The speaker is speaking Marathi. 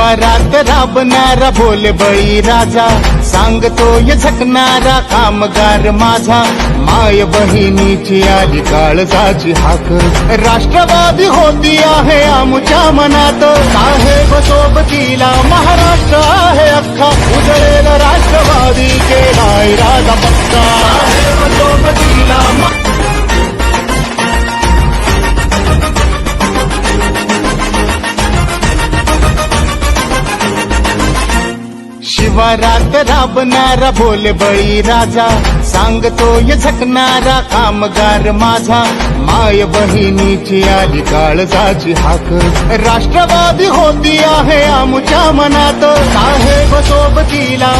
शिवारात राबणारा भोले बळी राजा, सांगतोय झकणारा कामगार माझा, माय बहिणीची आली काळजाची हाक, राष्ट्रवादी होती आहे आमच्या मनात, साहेब सोबतीला महाराष्ट्र आहे अख्खा, उजळेल राष्ट्रवादी केलाय राजा पक्का, साहेब सोबतीला शिवारात राबणारा भोले बळी राजा, सांगतोय झकणारा कामगार माझा, माय बहिणीची आली काळजाची हाक, राष्ट्रवादी होती आहे आमच्या मनात, साहेब सोबतीला